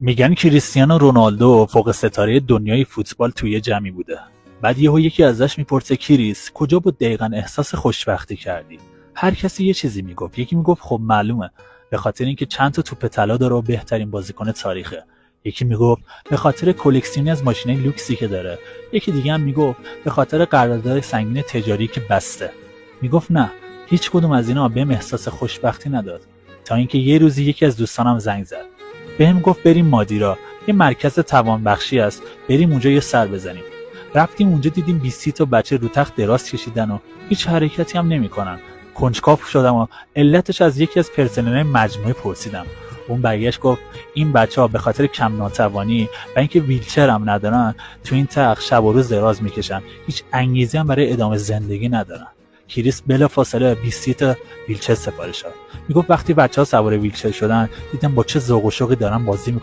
میگن کریستیانو رونالدو فوق ستاره دنیای فوتبال توی جمعی بوده. بعد یکی ازش میپرسه کریس کجا بود دقیقاً احساس خوشبختی کردی؟ هر کسی یه چیزی میگفت. یکی میگفت خب معلومه به خاطر اینکه چند تا توپ طلا داره و بهترین بازیکن تاریخه. یکی میگفت به خاطر کلکسیونی از ماشینای لوکسی که داره. یکی دیگه هم میگفت به خاطر قرارداد سنگین تجاری که بسته. میگفت نه، هیچ کدوم از اینا بهم احساس خوشبختی نداد. تا اینکه یه روزی یکی از دوستانم زنگ زد. بهم گفت بریم مادیرا، یه مرکز توانبخشی است، بریم اونجا یه سر بزنیم. رفتیم اونجا دیدیم 20 تا بچه رو تخت دراز کشیدن و هیچ حرکتی هم نمی‌کنن. کنجکاو شدم و علتش از یکی از پرسنل مجموعه پرسیدم. اون برگشت گفت این بچه‌ها به خاطر کم ناتوانی و اینکه ویلچر هم ندارن تو این تخت شب و روز دراز میکشن، هیچ انگیزی هم برای ادامه زندگی ندارن. کریس بلافاصله 20 تا ویلچر سفارش داد. میگفت وقتی بچه‌ها سوار ویلچر شدن دیدم با چه ذوق و شوقی دارن بازی میکنن